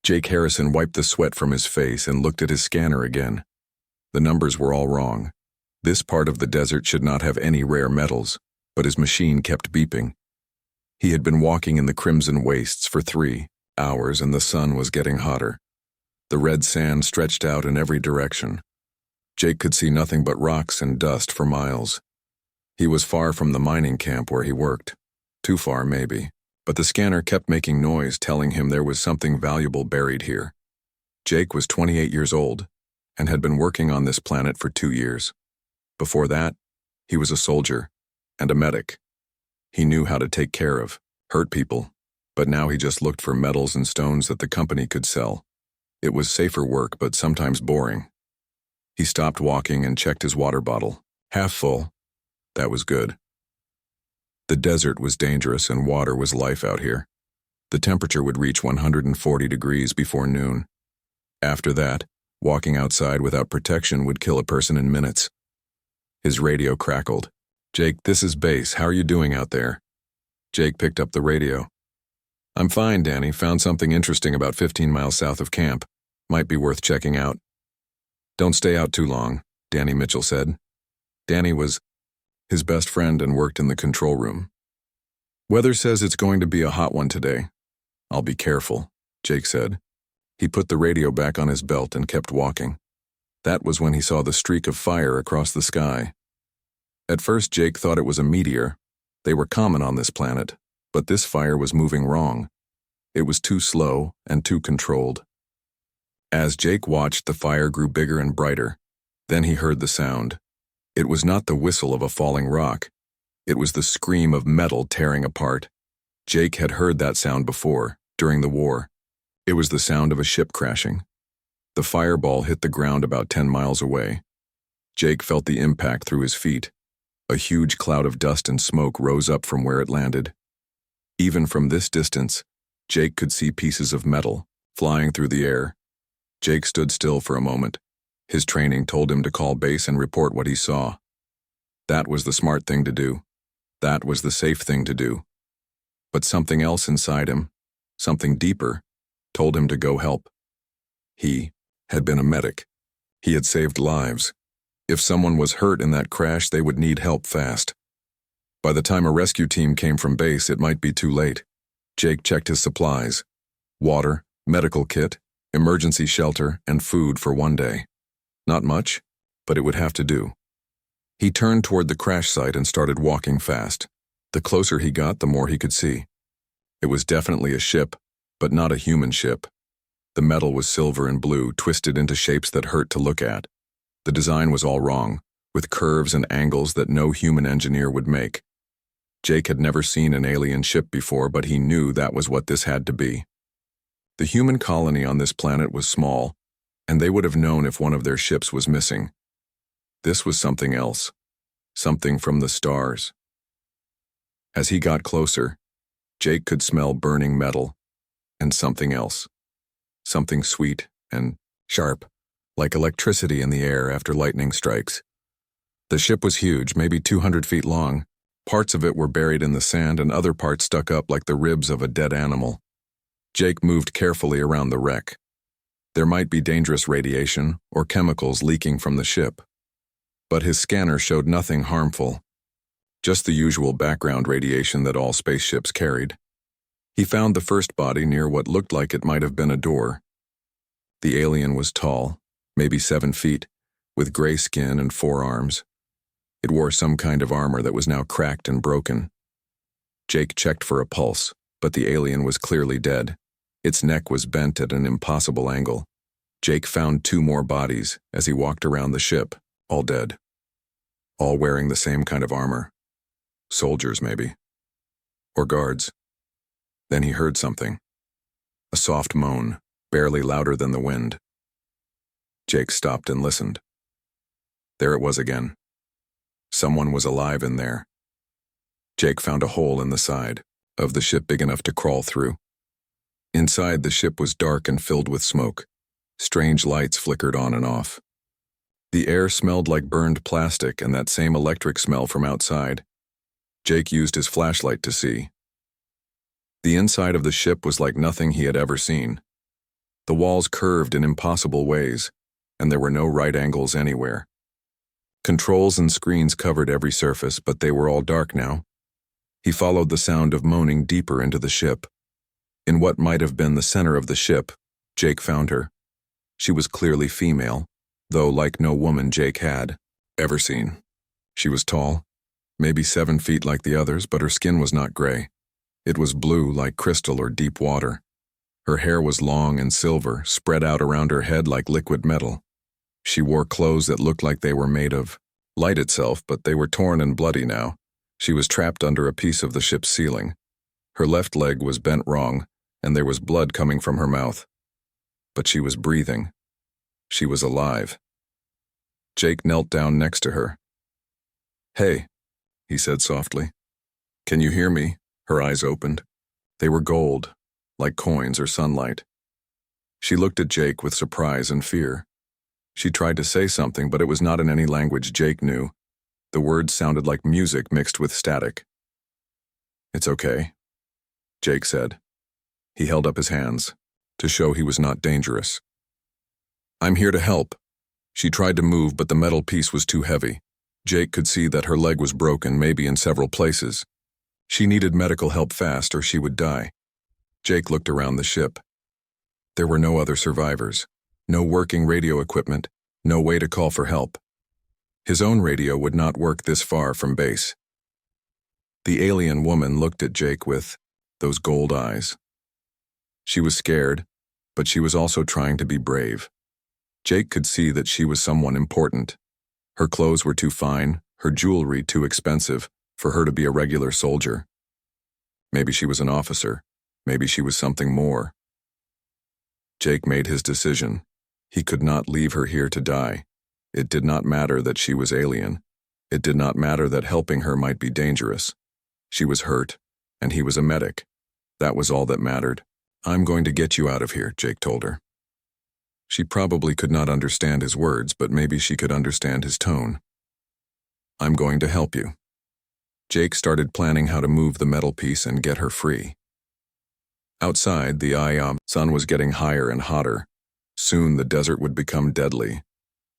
Jake Harrison wiped the sweat from his face and looked at his scanner again. The numbers were all wrong. This part of the desert should not have any rare metals, but his machine kept beeping. He had been walking in the crimson wastes for 3 hours and the sun was getting hotter. The red sand stretched out in every direction. Jake could see nothing but rocks and dust for miles. He was far from the mining camp where he worked. Too far, maybe, but the scanner kept making noise telling him there was something valuable buried here. Jake was 28 years old and had been working on this planet for 2 years. Before that, he was a soldier and a medic. He knew how to take care of, hurt people, but now he just looked for metals and stones that the company could sell. It was safer work, but sometimes boring. He stopped walking and checked his water bottle. Half full. That was good. The desert was dangerous and water was life out here. The temperature would reach 140 degrees before noon. After that, walking outside without protection would kill a person in minutes. His radio crackled. "Jake, this is base. How are you doing out there?" Jake picked up the radio. "I'm fine, Danny. Found something interesting about 15 miles south of camp. Might be worth checking out." "Don't stay out too long," Danny Mitchell said. Danny was his best friend and worked in the control room. "Weather says it's going to be a hot one today." "I'll be careful," Jake said. He put the radio back on his belt and kept walking. That was when he saw the streak of fire across the sky. At first, Jake thought it was a meteor. They were common on this planet, but this fire was moving wrong. It was too slow and too controlled. As Jake watched, the fire grew bigger and brighter. Then he heard the sound. It was not the whistle of a falling rock. It was the scream of metal tearing apart. Jake had heard that sound before, during the war. It was the sound of a ship crashing. The fireball hit the ground about 10 miles away. Jake felt the impact through his feet. A huge cloud of dust and smoke rose up from where it landed. Even from this distance, Jake could see pieces of metal flying through the air. Jake stood still for a moment. His training told him to call base and report what he saw. That was the smart thing to do. That was the safe thing to do. But something else inside him, something deeper, told him to go help. He had been a medic. He had saved lives. If someone was hurt in that crash, they would need help fast. By the time a rescue team came from base, it might be too late. Jake checked his supplies: water, medical kit, emergency shelter, and food for 1 day. Not much, but it would have to do. He turned toward the crash site and started walking fast. The closer he got, the more he could see. It was definitely a ship, but not a human ship. The metal was silver and blue, twisted into shapes that hurt to look at. The design was all wrong, with curves and angles that no human engineer would make. Jake had never seen an alien ship before, but he knew that was what this had to be. The human colony on this planet was small, and they would have known if one of their ships was missing. This was something else, something from the stars. As he got closer, Jake could smell burning metal, and something else. Something sweet and sharp, like electricity in the air after lightning strikes. The ship was huge, maybe 200 feet long. Parts of it were buried in the sand and other parts stuck up like the ribs of a dead animal. Jake moved carefully around the wreck. There might be dangerous radiation or chemicals leaking from the ship. But his scanner showed nothing harmful, just the usual background radiation that all spaceships carried. He found the first body near what looked like it might have been a door. The alien was tall, maybe 7 feet, with gray skin and 4 arms. It wore some kind of armor that was now cracked and broken. Jake checked for a pulse, but the alien was clearly dead. Its neck was bent at an impossible angle. Jake found 2 more bodies as he walked around the ship, all dead. All wearing the same kind of armor. Soldiers, maybe. Or guards. Then he heard something. A soft moan, barely louder than the wind. Jake stopped and listened. There it was again. Someone was alive in there. Jake found a hole in the side of the ship big enough to crawl through. Inside, the ship was dark and filled with smoke. Strange lights flickered on and off. The air smelled like burned plastic and that same electric smell from outside. Jake used his flashlight to see. The inside of the ship was like nothing he had ever seen. The walls curved in impossible ways, and there were no right angles anywhere. Controls and screens covered every surface, but they were all dark now. He followed the sound of moaning deeper into the ship. In what might have been the center of the ship, Jake found her. She was clearly female, though like no woman Jake had ever seen. She was tall, maybe 7 feet like the others, but her skin was not gray. It was blue like crystal or deep water. Her hair was long and silver, spread out around her head like liquid metal. She wore clothes that looked like they were made of light itself, but they were torn and bloody now. She was trapped under a piece of the ship's ceiling. Her left leg was bent wrong, and there was blood coming from her mouth. But she was breathing. She was alive. Jake knelt down next to her. "Hey," he said softly. "Can you hear me?" Her eyes opened. They were gold, like coins or sunlight. She looked at Jake with surprise and fear. She tried to say something, but it was not in any language Jake knew. The words sounded like music mixed with static. "It's okay," Jake said. He held up his hands to show he was not dangerous. "I'm here to help." She tried to move, but the metal piece was too heavy. Jake could see that her leg was broken, maybe in several places. She needed medical help fast or she would die. Jake looked around the ship. There were no other survivors, no working radio equipment, no way to call for help. His own radio would not work this far from base. The alien woman looked at Jake with those gold eyes. She was scared, but she was also trying to be brave. Jake could see that she was someone important. Her clothes were too fine, her jewelry too expensive, for her to be a regular soldier. Maybe she was an officer. Maybe she was something more. Jake made his decision. He could not leave her here to die. It did not matter that she was alien. It did not matter that helping her might be dangerous. She was hurt, and he was a medic. That was all that mattered. "I'm going to get you out of here," Jake told her. She probably could not understand his words, but maybe she could understand his tone. "I'm going to help you." Jake started planning how to move the metal piece and get her free. Outside, the sun was getting higher and hotter. Soon the desert would become deadly.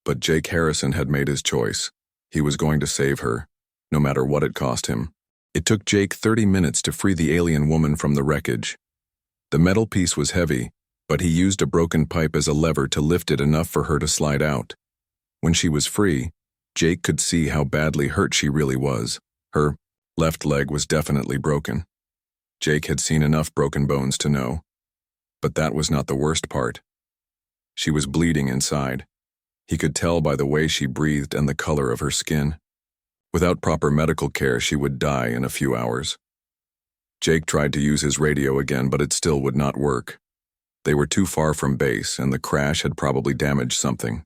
But Jake Harrison had made his choice. He was going to save her, no matter what it cost him. It took Jake 30 minutes to free the alien woman from the wreckage. The metal piece was heavy, but he used a broken pipe as a lever to lift it enough for her to slide out. When she was free, Jake could see how badly hurt she really was. Her left leg was definitely broken. Jake had seen enough broken bones to know. But that was not the worst part. She was bleeding inside. He could tell by the way she breathed and the color of her skin. Without proper medical care, she would die in a few hours. Jake tried to use his radio again, but it still would not work. They were too far from base, and the crash had probably damaged something.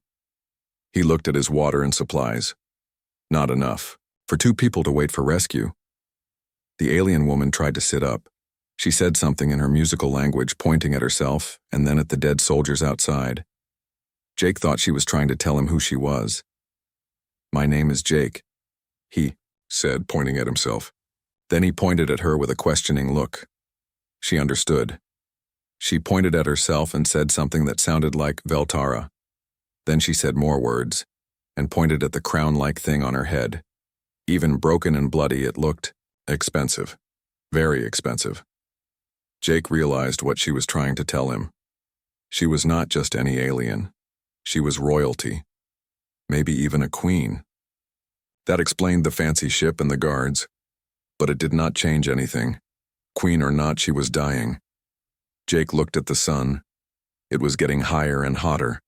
He looked at his water and supplies. Not enough. For 2 people to wait for rescue. The alien woman tried to sit up. She said something in her musical language, pointing at herself and then at the dead soldiers outside. Jake thought she was trying to tell him who she was. "My name is Jake," he said, pointing at himself. Then he pointed at her with a questioning look. She understood. She pointed at herself and said something that sounded like Veltara. Then she said more words, and pointed at the crown-like thing on her head. Even broken and bloody, it looked expensive. Very expensive. Jake realized what she was trying to tell him. She was not just any alien. She was royalty. Maybe even a queen. That explained the fancy ship and the guards. But it did not change anything. Queen or not, she was dying. Jake looked at the sun. It was getting higher and hotter.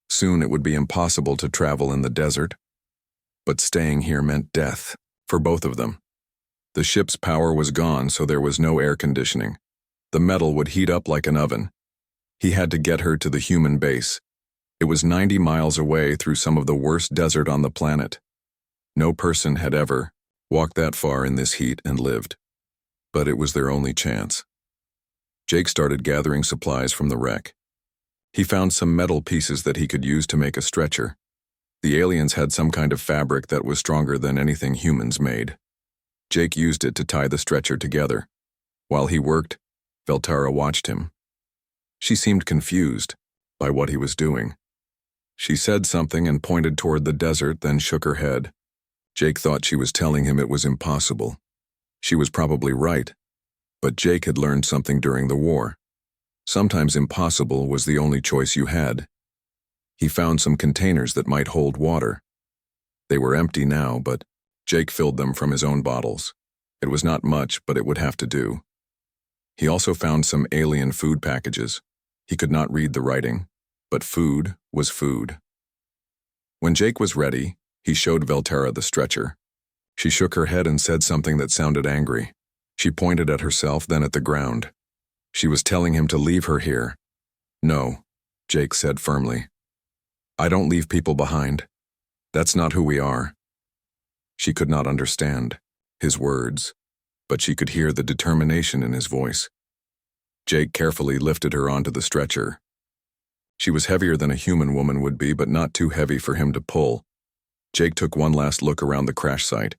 Soon it would be impossible to travel in the desert. But staying here meant death, for both of them. The ship's power was gone, so there was no air conditioning. The metal would heat up like an oven. He had to get her to the human base. It was 90 miles away through some of the worst desert on the planet. No person had ever walked that far in this heat and lived. But it was their only chance. Jake started gathering supplies from the wreck. He found some metal pieces that he could use to make a stretcher. The aliens had some kind of fabric that was stronger than anything humans made. Jake used it to tie the stretcher together. While he worked, Veltara watched him. She seemed confused by what he was doing. She said something and pointed toward the desert, then shook her head. Jake thought she was telling him it was impossible. She was probably right, but Jake had learned something during the war. Sometimes impossible was the only choice you had. He found some containers that might hold water. They were empty now, but Jake filled them from his own bottles. It was not much, but it would have to do. He also found some alien food packages. He could not read the writing, but food was food. When Jake was ready, he showed Veltara the stretcher. She shook her head and said something that sounded angry. She pointed at herself, then at the ground. She was telling him to leave her here. No, Jake said firmly. I don't leave people behind. That's not who we are. She could not understand his words, but she could hear the determination in his voice. Jake carefully lifted her onto the stretcher. She was heavier than a human woman would be, but not too heavy for him to pull. Jake took one last look around the crash site.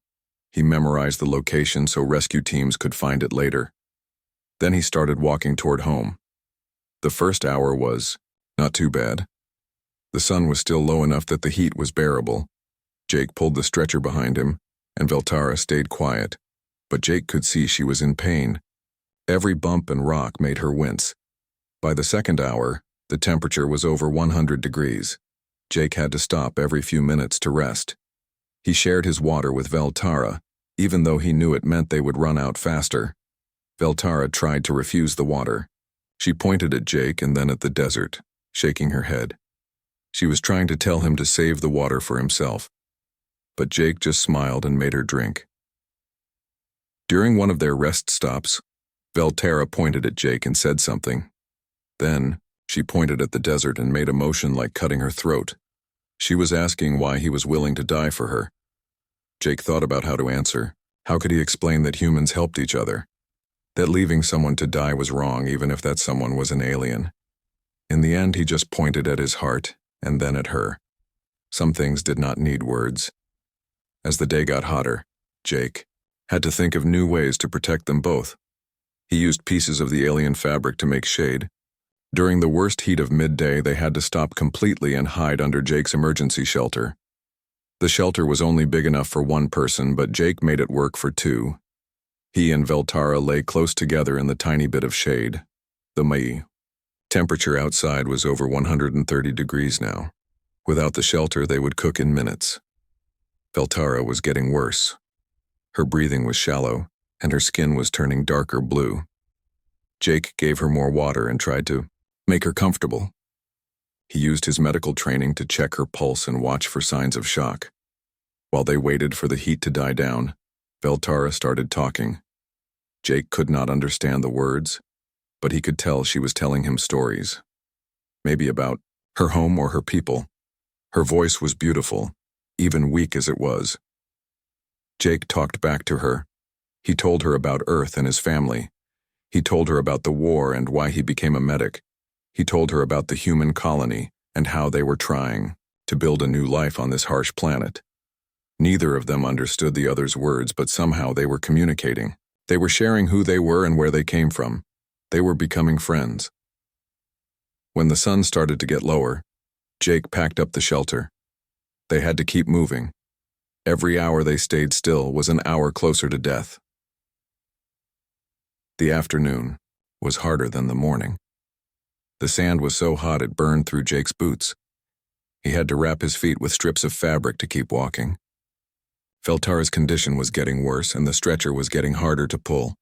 He memorized the location so rescue teams could find it later. Then he started walking toward home. The first hour was not too bad. The sun was still low enough that the heat was bearable. Jake pulled the stretcher behind him, and Veltara stayed quiet, but Jake could see she was in pain. Every bump and rock made her wince. By the second hour, the temperature was over 100 degrees. Jake had to stop every few minutes to rest. He shared his water with Veltara, even though he knew it meant they would run out faster. Veltara tried to refuse the water. She pointed at Jake and then at the desert, shaking her head. She was trying to tell him to save the water for himself, but Jake just smiled and made her drink. During one of their rest stops, Veltara pointed at Jake and said something. Then, she pointed at the desert and made a motion like cutting her throat. She was asking why he was willing to die for her. Jake thought about how to answer. How could he explain that humans helped each other? That leaving someone to die was wrong, even if that someone was an alien. In the end, he just pointed at his heart and then at her. Some things did not need words. As the day got hotter, Jake had to think of new ways to protect them both. He used pieces of the alien fabric to make shade. During the worst heat of midday, they had to stop completely and hide under Jake's emergency shelter. The shelter was only big enough for one person, but Jake made it work for two. He and Veltara lay close together in the tiny bit of shade. The temperature outside was over 130 degrees now. Without the shelter, they would cook in minutes. Veltara was getting worse. Her breathing was shallow, and her skin was turning darker blue. Jake gave her more water and tried to make her comfortable. He used his medical training to check her pulse and watch for signs of shock. While they waited for the heat to die down, Veltara started talking. Jake could not understand the words, but he could tell she was telling him stories. Maybe about her home or her people. Her voice was beautiful, even weak as it was. Jake talked back to her. He told her about Earth and his family. He told her about the war and why he became a medic. He told her about the human colony and how they were trying to build a new life on this harsh planet. Neither of them understood the other's words, but somehow they were communicating. They were sharing who they were and where they came from. They were becoming friends. When the sun started to get lower, Jake packed up the shelter. They had to keep moving. Every hour they stayed still was an hour closer to death. The afternoon was harder than the morning. The sand was so hot it burned through Jake's boots. He had to wrap his feet with strips of fabric to keep walking. Veltara's condition was getting worse and the stretcher was getting harder to pull,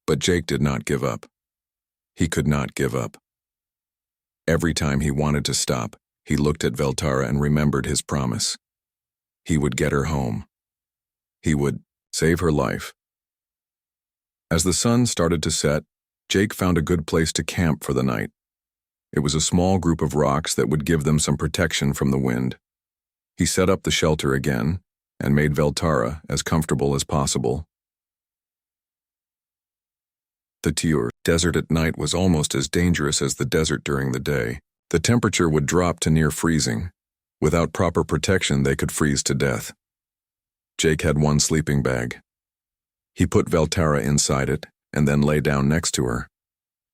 but Jake did not give up. He could not give up. Every time he wanted to stop, he looked at Veltara and remembered his promise. He would get her home. He would save her life. As the sun started to set, Jake found a good place to camp for the night. It was a small group of rocks that would give them some protection from the wind. He set up the shelter again and made Veltara as comfortable as possible. The desert at night was almost as dangerous as the desert during the day. The temperature would drop to near freezing. Without proper protection, they could freeze to death. Jake had one sleeping bag. He put Veltara inside it and then lay down next to her.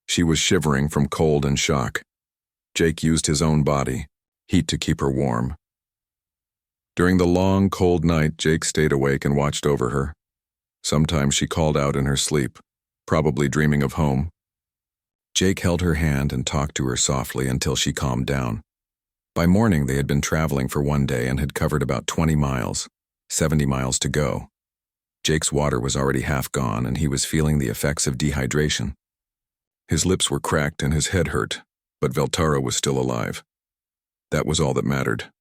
She was shivering from cold and shock. Jake used his own body, heat to keep her warm. During the long, cold night, Jake stayed awake and watched over her. Sometimes she called out in her sleep, probably dreaming of home. Jake held her hand and talked to her softly until she calmed down. By morning, they had been traveling for one day and had covered about 20 miles, 70 miles to go. Jake's water was already half gone, and he was feeling the effects of dehydration. His lips were cracked and his head hurt, but Veltara was still alive. That was all that mattered.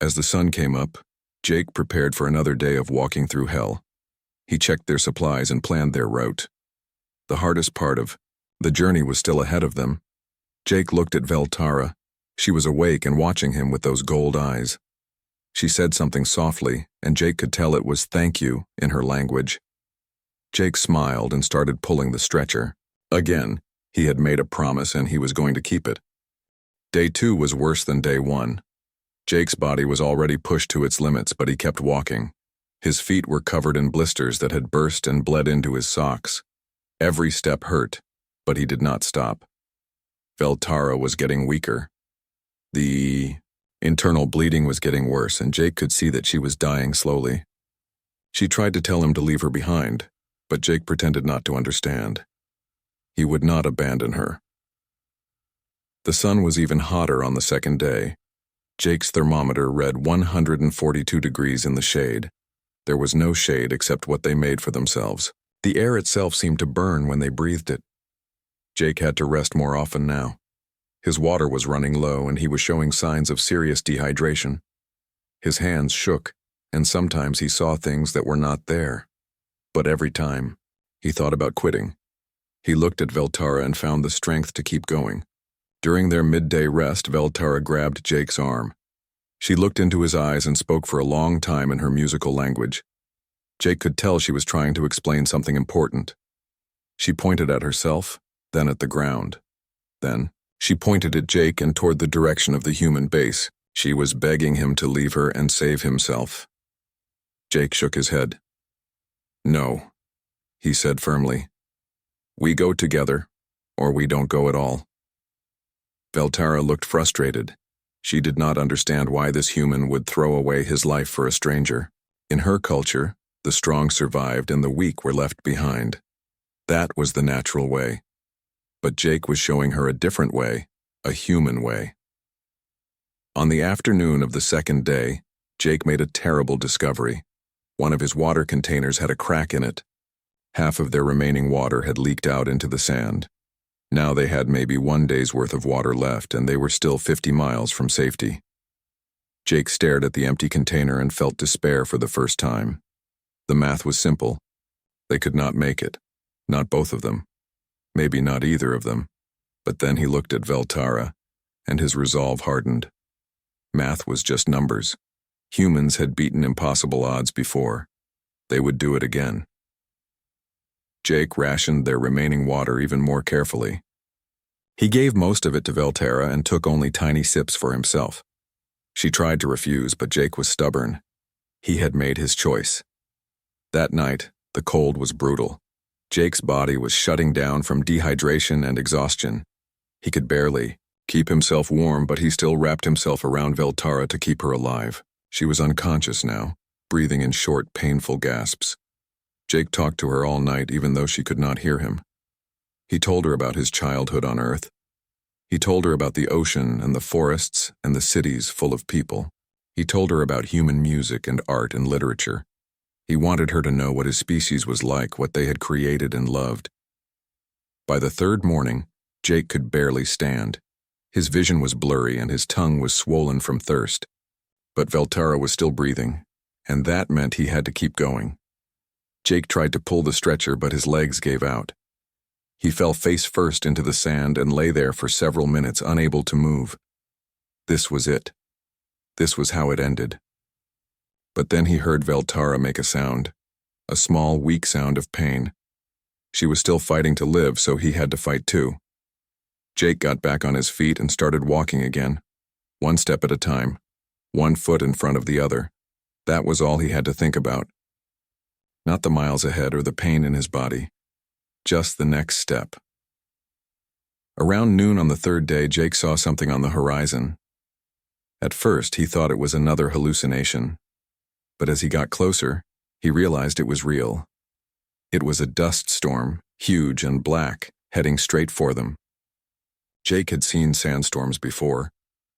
As the sun came up, Jake prepared for another day of walking through hell. He checked their supplies and planned their route. The hardest part of the journey was still ahead of them. Jake looked at Veltara. She was awake and watching him with those gold eyes. She said something softly, and Jake could tell it was "thank you" in her language. Jake smiled and started pulling the stretcher. Again, he had made a promise and he was going to keep it. Day 2 was worse than day 1. Jake's body was already pushed to its limits, but he kept walking. His feet were covered in blisters that had burst and bled into his socks. Every step hurt, but he did not stop. Veltara was getting weaker. The internal bleeding was getting worse, and Jake could see that she was dying slowly. She tried to tell him to leave her behind, but Jake pretended not to understand. He would not abandon her. The sun was even hotter on the second day. Jake's thermometer read 142 degrees in the shade. There was no shade except what they made for themselves. The air itself seemed to burn when they breathed it. Jake had to rest more often now. His water was running low, and he was showing signs of serious dehydration. His hands shook, and sometimes he saw things that were not there. But every time, he thought about quitting. He looked at Veltara and found the strength to keep going. During their midday rest, Veltara grabbed Jake's arm. She looked into his eyes and spoke for a long time in her musical language. Jake could tell she was trying to explain something important. She pointed at herself, then at the ground. Then, she pointed at Jake and toward the direction of the human base. She was begging him to leave her and save himself. Jake shook his head. "No," he said firmly. "We go together, or we don't go at all." Veltara looked frustrated. She did not understand why this human would throw away his life for a stranger. In her culture, the strong survived and the weak were left behind. That was the natural way. But Jake was showing her a different way, a human way. On the afternoon of the second day, Jake made a terrible discovery. One of his water containers had a crack in it. Half of their remaining water had leaked out into the sand. Now they had maybe 1 day's worth of water left, and they were still 50 miles from safety. Jake stared at the empty container and felt despair for the first time. The math was simple. They could not make it. Not both of them. Maybe not either of them. But then he looked at Veltara, and his resolve hardened. Math was just numbers. Humans had beaten impossible odds before. They would do it again. Jake rationed their remaining water even more carefully. He gave most of it to Veltara and took only tiny sips for himself. She tried to refuse, but Jake was stubborn. He had made his choice. That night, the cold was brutal. Jake's body was shutting down from dehydration and exhaustion. He could barely keep himself warm, but he still wrapped himself around Veltara to keep her alive. She was unconscious now, breathing in short, painful gasps. Jake talked to her all night, even though she could not hear him. He told her about his childhood on Earth. He told her about the ocean and the forests and the cities full of people. He told her about human music and art and literature. He wanted her to know what his species was like, what they had created and loved. By the third morning, Jake could barely stand. His vision was blurry and his tongue was swollen from thirst. But Veltara was still breathing, and that meant he had to keep going. Jake tried to pull the stretcher, but his legs gave out. He fell face first into the sand and lay there for several minutes, unable to move. This was it. This was how it ended. But then he heard Veltara make a sound, a small, weak sound of pain. She was still fighting to live, so he had to fight too. Jake got back on his feet and started walking again, 1 step at a time, 1 foot in front of the other. That was all he had to think about. Not the miles ahead or the pain in his body. Just the next step. Around noon on the third day, Jake saw something on the horizon. At first, he thought it was another hallucination, but as he got closer, he realized it was real. It was a dust storm, huge and black, heading straight for them. Jake had seen sandstorms before.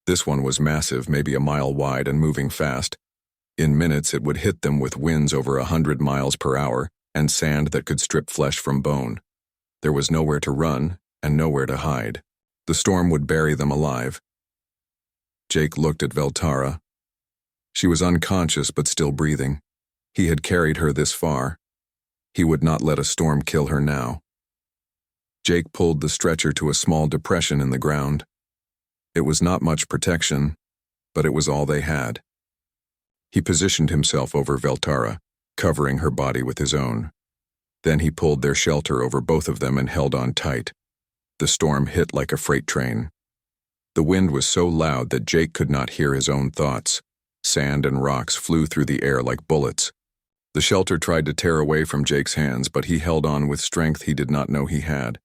This one was massive, maybe a mile wide and moving fast. In minutes, it would hit them with winds over 100 miles per hour and sand that could strip flesh from bone. There was nowhere to run and nowhere to hide. The storm would bury them alive. Jake looked at Veltara. She was unconscious but still breathing. He had carried her this far. He would not let a storm kill her now. Jake pulled the stretcher to a small depression in the ground. It was not much protection, but it was all they had. He positioned himself over Veltara, covering her body with his own. Then he pulled their shelter over both of them and held on tight. The storm hit like a freight train. The wind was so loud that Jake could not hear his own thoughts. Sand and rocks flew through the air like bullets. The shelter tried to tear away from Jake's hands, but he held on with strength he did not know he had.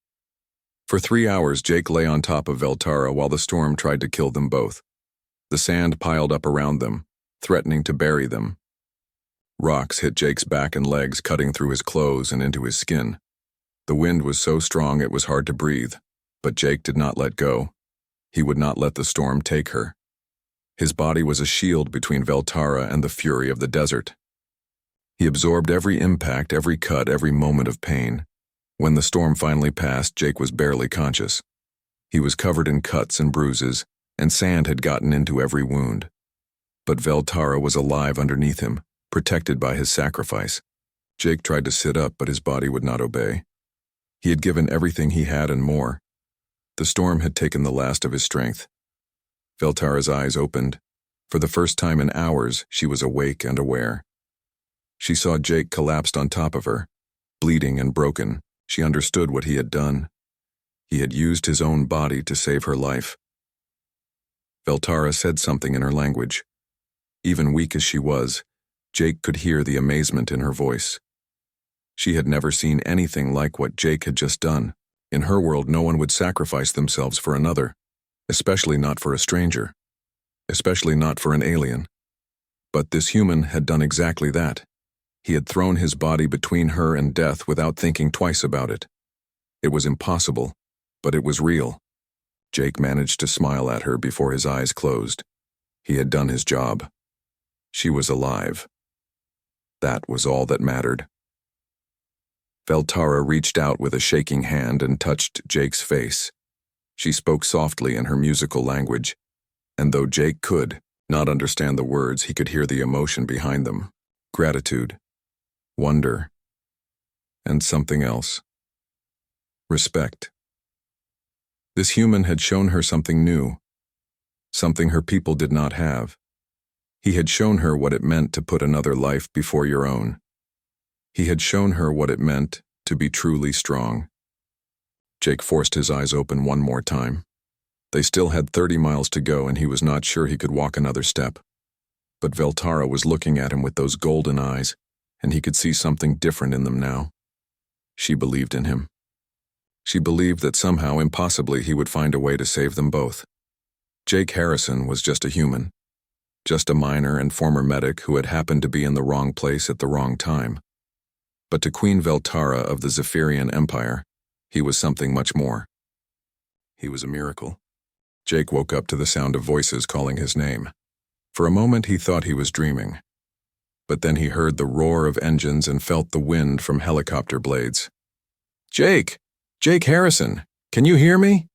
For 3 hours, Jake lay on top of Veltara while the storm tried to kill them both. The sand piled up around them, threatening to bury them. Rocks hit Jake's back and legs, cutting through his clothes and into his skin. The wind was so strong it was hard to breathe, but Jake did not let go. He would not let the storm take her. His body was a shield between Veltara and the fury of the desert. He absorbed every impact, every cut, every moment of pain. When the storm finally passed, Jake was barely conscious. He was covered in cuts and bruises, and sand had gotten into every wound. But Veltara was alive underneath him, protected by his sacrifice. Jake tried to sit up, but his body would not obey. He had given everything he had and more. The storm had taken the last of his strength. Veltara's eyes opened. For the first time in hours, she was awake and aware. She saw Jake collapsed on top of her, bleeding and broken. She understood what he had done. He had used his own body to save her life. Veltara said something in her language. Even weak as she was, Jake could hear the amazement in her voice. She had never seen anything like what Jake had just done. In her world, no one would sacrifice themselves for another, especially not for a stranger, especially not for an alien. But this human had done exactly that. He had thrown his body between her and death without thinking twice about it. It was impossible, but it was real. Jake managed to smile at her before his eyes closed. He had done his job. She was alive. That was all that mattered. Veltara reached out with a shaking hand and touched Jake's face. She spoke softly in her musical language, and though Jake could not understand the words, he could hear the emotion behind them. Gratitude, wonder, and something else. Respect. This human had shown her something new, something her people did not have. He had shown her what it meant to put another life before your own. He had shown her what it meant to be truly strong. Jake forced his eyes open one more time. They still had 30 miles to go, and he was not sure he could walk another step. But Veltara was looking at him with those golden eyes, and he could see something different in them now. She believed in him. She believed that somehow, impossibly, he would find a way to save them both. Jake Harrison was just a human, just a miner and former medic who had happened to be in the wrong place at the wrong time. But to Queen Veltara of the Zephyrian Empire, he was something much more. He was a miracle. Jake woke up to the sound of voices calling his name. For a moment he thought he was dreaming. But then he heard the roar of engines and felt the wind from helicopter blades. "Jake! Jake Harrison! Can you hear me?"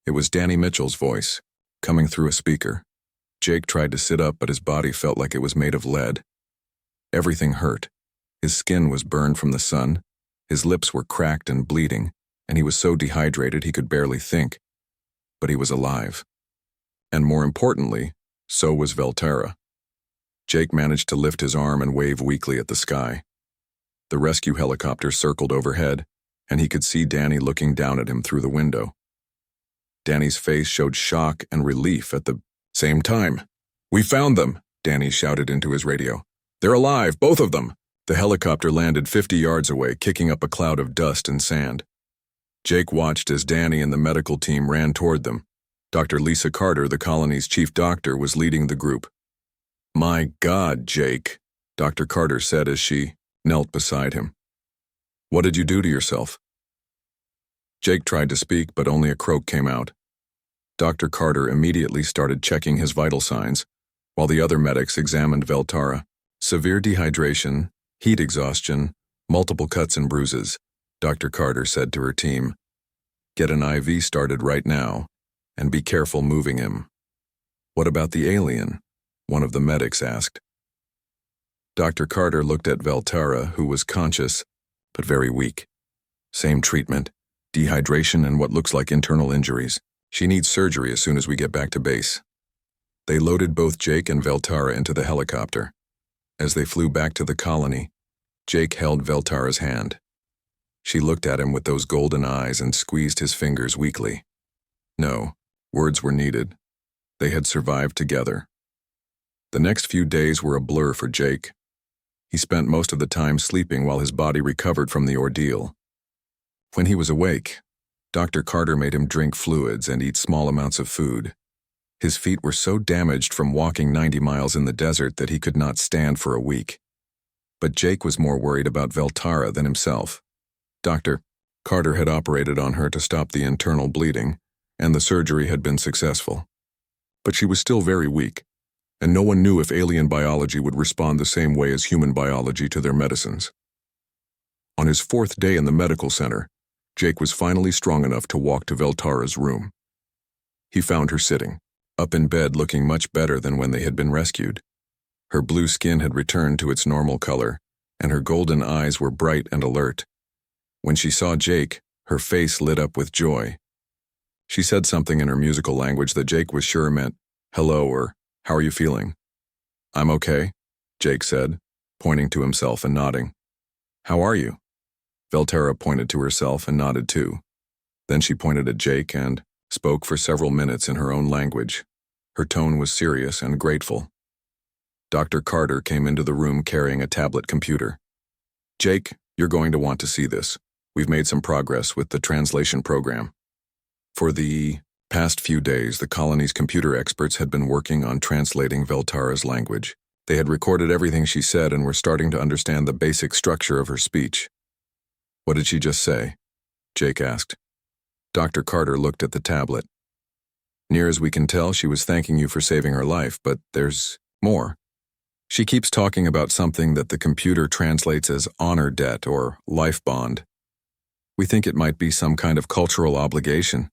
It was Danny Mitchell's voice, coming through a speaker. Jake tried to sit up, but his body felt like it was made of lead. Everything hurt. His skin was burned from the sun, his lips were cracked and bleeding, and he was so dehydrated he could barely think. But he was alive. And more importantly, so was Veltara. Jake managed to lift his arm and wave weakly at the sky. The rescue helicopter circled overhead, and he could see Danny looking down at him through the window. Danny's face showed shock and relief at the same time. "We found them," Danny shouted into his radio. "They're alive, both of them." The helicopter landed 50 yards away, kicking up a cloud of dust and sand. Jake watched as Danny and the medical team ran toward them. Dr. Lisa Carter, the colony's chief doctor, was leading the group. "My God, Jake," Dr. Carter said as she knelt beside him. "What did you do to yourself?" Jake tried to speak, but only a croak came out. Dr. Carter immediately started checking his vital signs, while the other medics examined Veltara. "Severe dehydration, heat exhaustion, multiple cuts and bruises," Dr. Carter said to her team. "Get an IV started right now, and be careful moving him." "What about the alien?" one of the medics asked. Dr. Carter looked at Veltara, who was conscious, but very weak. "Same treatment, dehydration and what looks like internal injuries. She needs surgery as soon as we get back to base." They loaded both Jake and Veltara into the helicopter. As they flew back to the colony, Jake held Veltara's hand. She looked at him with those golden eyes and squeezed his fingers weakly. No, words were needed. They had survived together. The next few days were a blur for Jake. He spent most of the time sleeping while his body recovered from the ordeal. When he was awake, Dr. Carter made him drink fluids and eat small amounts of food. His feet were so damaged from walking 90 miles in the desert that he could not stand for a week. But Jake was more worried about Veltara than himself. Dr. Carter had operated on her to stop the internal bleeding, and the surgery had been successful. But she was still very weak, and no one knew if alien biology would respond the same way as human biology to their medicines. On his 4th day in the medical center, Jake was finally strong enough to walk to Veltara's room. He found her sitting, up in bed, looking much better than when they had been rescued. Her blue skin had returned to its normal color, and her golden eyes were bright and alert. When she saw Jake, her face lit up with joy. She said something in her musical language that Jake was sure meant, "Hello," or "How are you feeling?" "I'm okay," Jake said, pointing to himself and nodding. "How are you?" Veltara pointed to herself and nodded too. Then she pointed at Jake and spoke for several minutes in her own language. Her tone was serious and grateful. Dr. Carter came into the room carrying a tablet computer. "Jake, you're going to want to see this. We've made some progress with the translation program." For the past few days, the colony's computer experts had been working on translating Veltara's language. They had recorded everything she said and were starting to understand the basic structure of her speech. "What did she just say?" Jake asked. Dr. Carter looked at the tablet. "Near as we can tell, she was thanking you for saving her life, but there's more. She keeps talking about something that the computer translates as honor debt or life bond. We think it might be some kind of cultural obligation."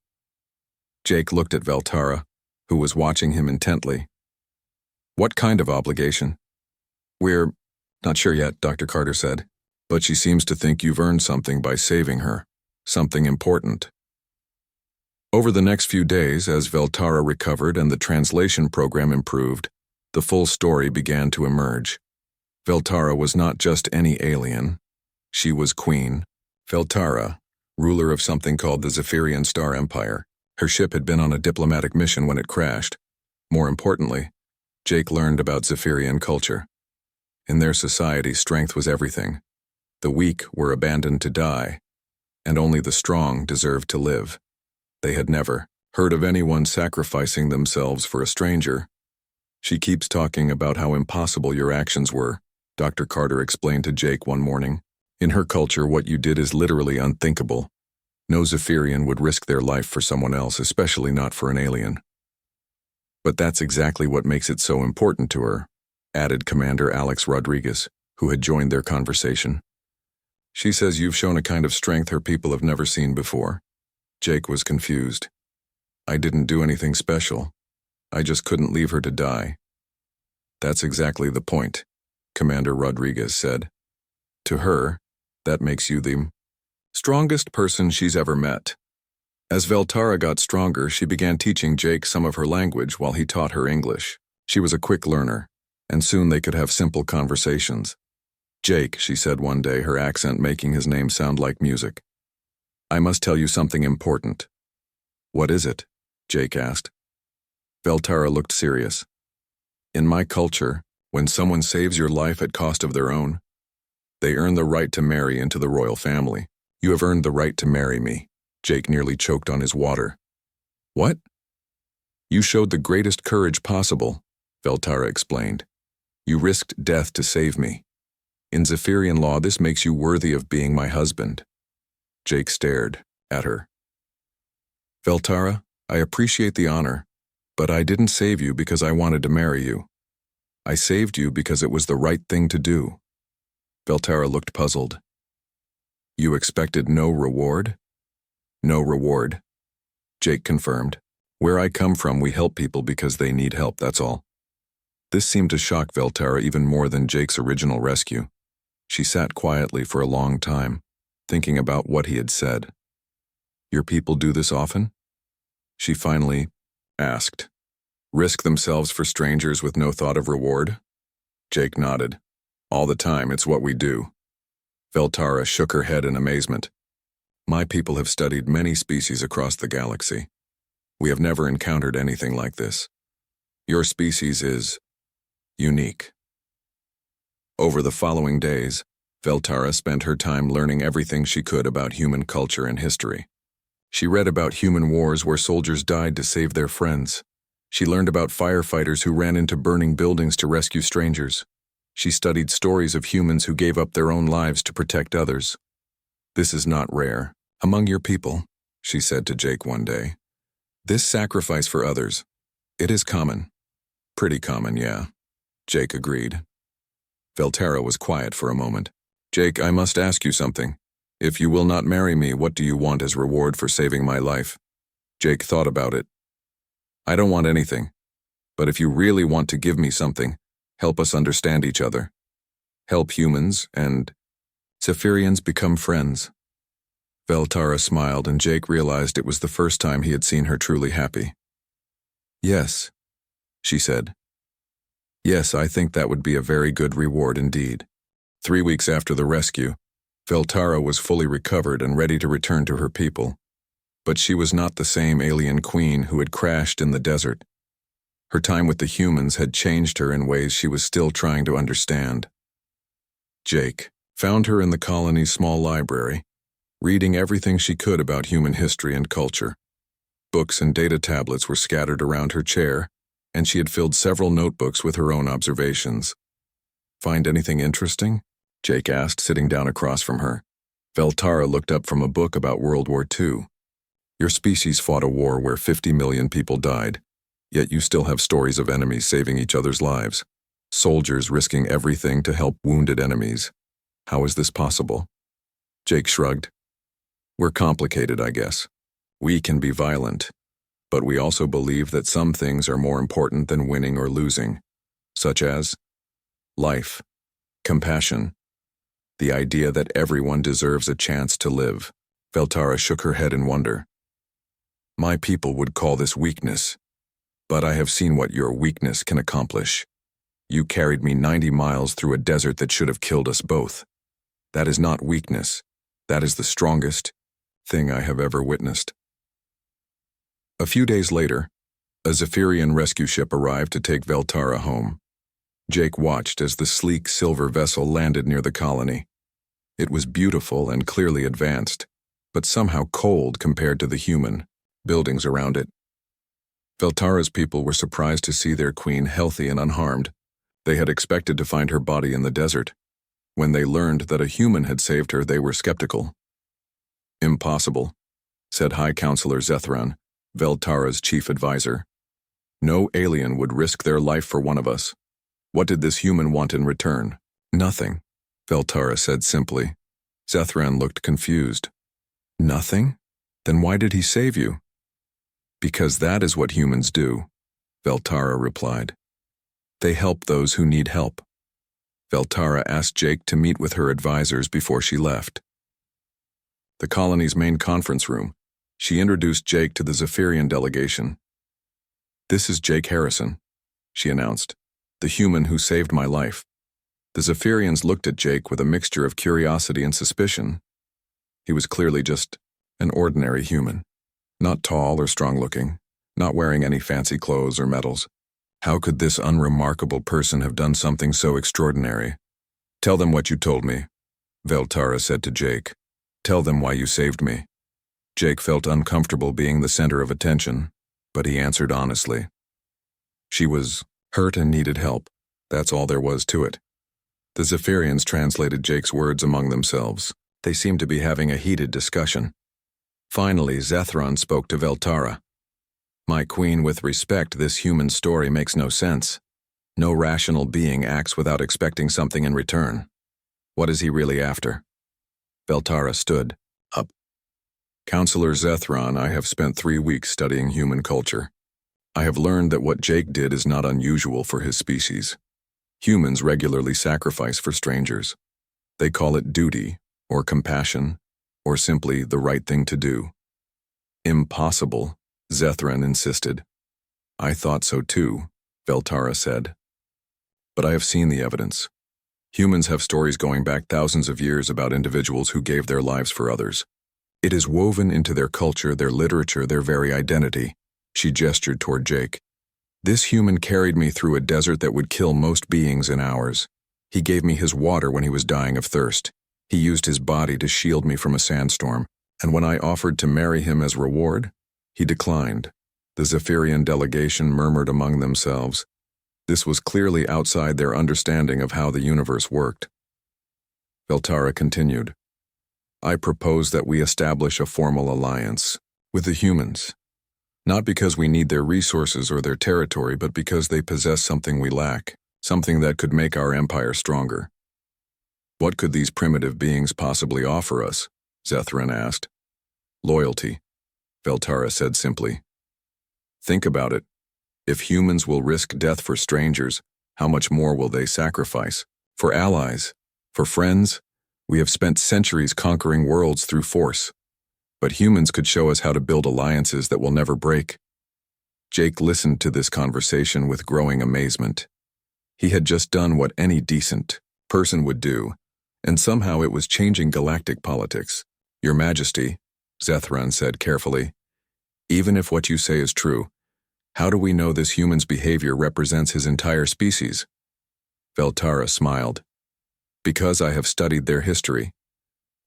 Jake looked at Veltara, who was watching him intently. "What kind of obligation?" "We're not sure yet," Dr. Carter said, "but she seems to think you've earned something by saving her, something important." Over the next few days, as Veltara recovered and the translation program improved, the full story began to emerge. Veltara was not just any alien. She was Queen Veltara, ruler of something called the Zephyrian Star Empire. Her ship had been on a diplomatic mission when it crashed. More importantly, Jake learned about Zephyrian culture. In their society, strength was everything. The weak were abandoned to die, and only the strong deserved to live. They had never heard of anyone sacrificing themselves for a stranger. "She keeps talking about how impossible your actions were," Dr. Carter explained to Jake one morning. "In her culture, what you did is literally unthinkable. No Zephyrian would risk their life for someone else, especially not for an alien." "But that's exactly what makes it so important to her," added Commander Alex Rodriguez, who had joined their conversation. "She says you've shown a kind of strength her people have never seen before." Jake was confused. "I didn't do anything special. I just couldn't leave her to die." "That's exactly the point," Commander Rodriguez said. "To her, that makes you the strongest person she's ever met." As Veltara got stronger, she began teaching Jake some of her language while he taught her English. She was a quick learner, and soon they could have simple conversations. "Jake," she said one day, her accent making his name sound like music, "I must tell you something important." "What is it?" Jake asked. Veltara looked serious. "In my culture, when someone saves your life at cost of their own, they earn the right to marry into the royal family. You have earned the right to marry me." Jake nearly choked on his water. What? You showed the greatest courage possible, Veltara explained. You risked death to save me. In Zephyrian law, this makes you worthy of being my husband. Jake stared at her. Veltara, I appreciate the honor, but I didn't save you because I wanted to marry you. I saved you because it was the right thing to do. Veltara looked puzzled. You expected no reward? No reward. Jake confirmed. Where I come from, we help people because they need help, that's all. This seemed to shock Veltara even more than Jake's original rescue. She sat quietly for a long time, thinking about what he had said. Your people do this often? She finally asked. Risk themselves for strangers with no thought of reward? Jake nodded. All the time, it's what we do. Veltara shook her head in amazement. My people have studied many species across the galaxy. We have never encountered anything like this. Your species is unique. Over the following days, Veltara spent her time learning everything she could about human culture and history. She read about human wars where soldiers died to save their friends. She learned about firefighters who ran into burning buildings to rescue strangers. She studied stories of humans who gave up their own lives to protect others. This is not rare. Among your people, she said to Jake one day. This sacrifice for others, it is common. Pretty common, yeah. Jake agreed. Veltara was quiet for a moment. Jake, I must ask you something. If you will not marry me, what do you want as reward for saving my life? Jake thought about it. I don't want anything. But if you really want to give me something, help us understand each other. Help humans and Zephyrians become friends. Veltara smiled, and Jake realized it was the first time he had seen her truly happy. Yes, she said. Yes, I think that would be a very good reward indeed. 3 weeks after the rescue, Veltara was fully recovered and ready to return to her people. But she was not the same alien queen who had crashed in the desert. Her time with the humans had changed her in ways she was still trying to understand. Jake found her in the colony's small library, reading everything she could about human history and culture. Books and data tablets were scattered around her chair, and she had filled several notebooks with her own observations. Find anything interesting? Jake asked, sitting down across from her. Veltara looked up from a book about World War II. Your species fought a war where 50 million people died, yet you still have stories of enemies saving each other's lives. Soldiers risking everything to help wounded enemies. How is this possible? Jake shrugged. We're complicated, I guess. We can be violent, but we also believe that some things are more important than winning or losing, such as life, compassion, the idea that everyone deserves a chance to live. Veltara shook her head in wonder. My people would call this weakness, but I have seen what your weakness can accomplish. You carried me 90 miles through a desert that should have killed us both. That is not weakness. That is the strongest thing I have ever witnessed. A few days later, a Zephyrian rescue ship arrived to take Veltara home. Jake watched as the sleek silver vessel landed near the colony. It was beautiful and clearly advanced, but somehow cold compared to the human buildings around it. Veltara's people were surprised to see their queen healthy and unharmed. They had expected to find her body in the desert. When they learned that a human had saved her, they were skeptical. Impossible, said High Counselor Zethran, Veltara's chief advisor. No alien would risk their life for one of us. What did this human want in return? Nothing, Veltara said simply. Zethran looked confused. Nothing? Then why did he save you? Because that is what humans do, Veltara replied. They help those who need help. Veltara asked Jake to meet with her advisors before she left. The colony's main conference room, she introduced Jake to the Zephyrian delegation. This is Jake Harrison, she announced, the human who saved my life. The Zephyrians looked at Jake with a mixture of curiosity and suspicion. He was clearly just an ordinary human, not tall or strong-looking, not wearing any fancy clothes or medals. How could this unremarkable person have done something so extraordinary? Tell them what you told me, Veltara said to Jake. Tell them why you saved me. Jake felt uncomfortable being the center of attention, but he answered honestly. She was hurt and needed help. That's all there was to it. The Zephyrians translated Jake's words among themselves. They seemed to be having a heated discussion. Finally, Zethron spoke to Veltara. My queen, with respect, this human story makes no sense. No rational being acts without expecting something in return. What is he really after? Veltara stood up. Counselor Zethron, I have spent 3 weeks studying human culture. I have learned that what Jake did is not unusual for his species. Humans regularly sacrifice for strangers. They call it duty, or compassion, or simply the right thing to do. Impossible, Zethron insisted. I thought so too, Veltara said. But I have seen the evidence. Humans have stories going back thousands of years about individuals who gave their lives for others. It is woven into their culture, their literature, their very identity. She gestured toward Jake. This human carried me through a desert that would kill most beings in hours. He gave me his water when he was dying of thirst. He used his body to shield me from a sandstorm, and when I offered to marry him as reward, he declined. The Zephyrian delegation murmured among themselves. This was clearly outside their understanding of how the universe worked. Veltara continued. I propose that we establish a formal alliance with the humans. Not because we need their resources or their territory, but because they possess something we lack, something that could make our empire stronger. What could these primitive beings possibly offer us? Zethron asked. Loyalty, Veltara said simply. Think about it. If humans will risk death for strangers, how much more will they sacrifice? For allies, for friends, we have spent centuries conquering worlds through force. But humans could show us how to build alliances that will never break. Jake listened to this conversation with growing amazement. He had just done what any decent person would do, and somehow it was changing galactic politics. Your Majesty, Zethron said carefully, even if what you say is true, how do we know this human's behavior represents his entire species? Veltara smiled. Because I have studied their history.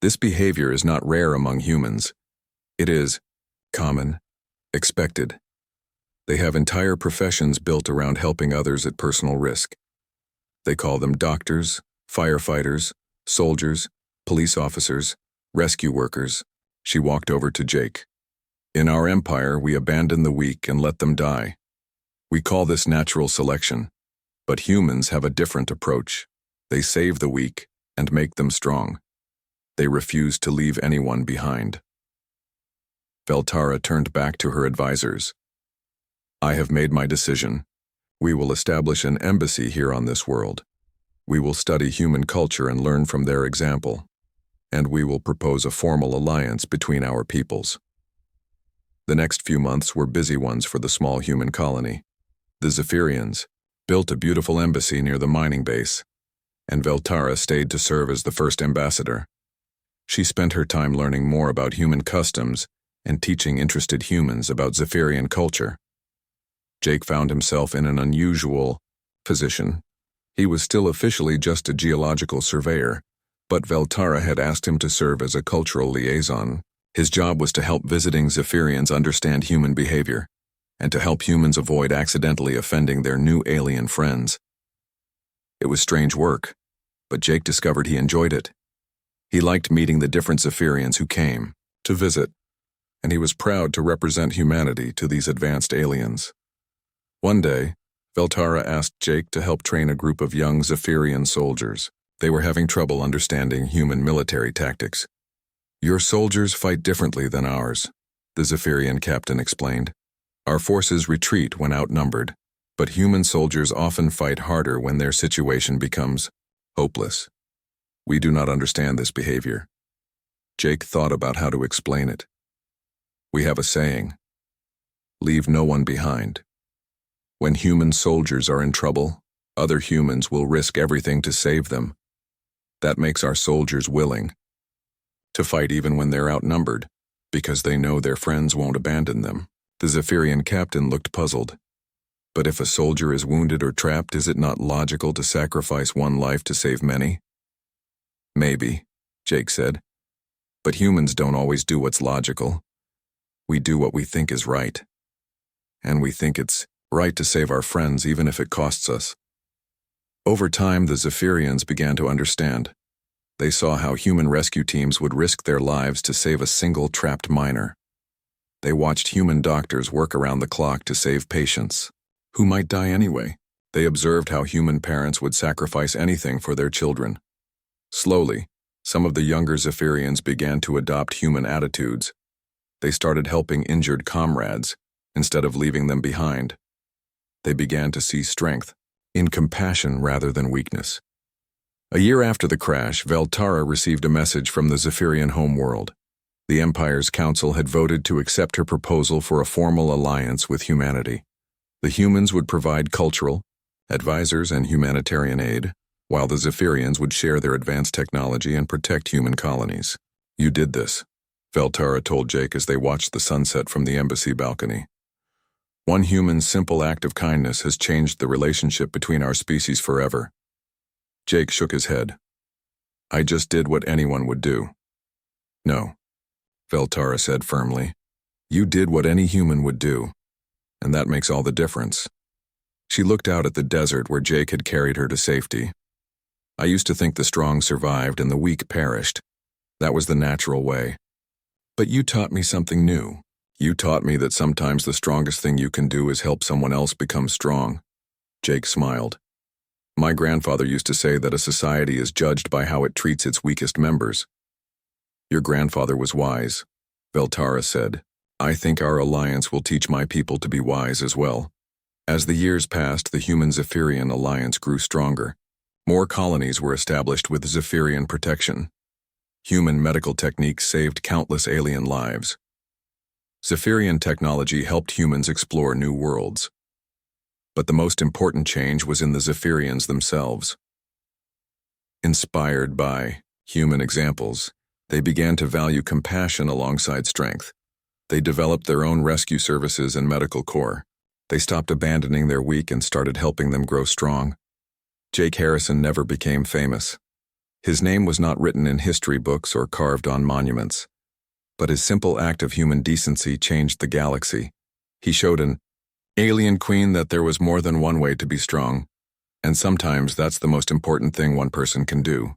This behavior is not rare among humans. It is common, expected. They have entire professions built around helping others at personal risk. They call them doctors, firefighters, soldiers, police officers, rescue workers. She walked over to Jake. In our empire, we abandon the weak and let them die. We call this natural selection. But humans have a different approach. They save the weak and make them strong. They refuse to leave anyone behind. Veltara turned back to her advisors. I have made my decision. We will establish an embassy here on this world. We will study human culture and learn from their example. And we will propose a formal alliance between our peoples. The next few months were busy ones for the small human colony. The Zephyrians built a beautiful embassy near the mining base, and Veltara stayed to serve as the first ambassador. She spent her time learning more about human customs and teaching interested humans about Zephyrian culture. Jake found himself in an unusual position. He was still officially just a geological surveyor, but Veltara had asked him to serve as a cultural liaison. His job was to help visiting Zephyrians understand human behavior, and to help humans avoid accidentally offending their new alien friends. It was strange work, but Jake discovered he enjoyed it. He liked meeting the different Zephyrians who came to visit, and he was proud to represent humanity to these advanced aliens. One day, Veltara asked Jake to help train a group of young Zephyrian soldiers. They were having trouble understanding human military tactics. Your soldiers fight differently than ours, the Zephyrian captain explained. Our forces retreat when outnumbered, but human soldiers often fight harder when their situation becomes hopeless. We do not understand this behavior. Jake thought about how to explain it. We have a saying, leave no one behind. When human soldiers are in trouble, other humans will risk everything to save them. That makes our soldiers willing to fight even when they're outnumbered, because they know their friends won't abandon them. The Zephyrian captain looked puzzled. But if a soldier is wounded or trapped, is it not logical to sacrifice one life to save many? Maybe, Jake said. But humans don't always do what's logical. We do what we think is right. And we think it's right to save our friends even if it costs us. Over time, the Zephyrians began to understand. They saw how human rescue teams would risk their lives to save a single trapped miner. They watched human doctors work around the clock to save patients, who might die anyway. They observed how human parents would sacrifice anything for their children. Slowly, some of the younger Zephyrians began to adopt human attitudes. They started helping injured comrades instead of leaving them behind. They began to see strength in compassion rather than weakness. A year after the crash, Veltara received a message from the Zephyrian homeworld. The Empire's Council had voted to accept her proposal for a formal alliance with humanity. The humans would provide cultural, advisors, and humanitarian aid, while the Zephyrians would share their advanced technology and protect human colonies. "You did this," Veltara told Jake as they watched the sunset from the embassy balcony. "One human's simple act of kindness has changed the relationship between our species forever." Jake shook his head. "I just did what anyone would do." "No," Veltara said firmly. "You did what any human would do, and that makes all the difference." She looked out at the desert where Jake had carried her to safety. "I used to think the strong survived and the weak perished. That was the natural way. But you taught me something new. You taught me that sometimes the strongest thing you can do is help someone else become strong." Jake smiled. "My grandfather used to say that a society is judged by how it treats its weakest members." "Your grandfather was wise," Veltara said. "I think our alliance will teach my people to be wise as well." As the years passed, the human-Zephyrian alliance grew stronger. More colonies were established with Zephyrian protection. Human medical techniques saved countless alien lives. Zephyrian technology helped humans explore new worlds. But the most important change was in the Zephyrians themselves. Inspired by human examples, they began to value compassion alongside strength. They developed their own rescue services and medical corps. They stopped abandoning their weak and started helping them grow strong. Jake Harrison never became famous. His name was not written in history books or carved on monuments. But his simple act of human decency changed the galaxy. He showed an alien queen that there was more than one way to be strong, and sometimes that's the most important thing one person can do.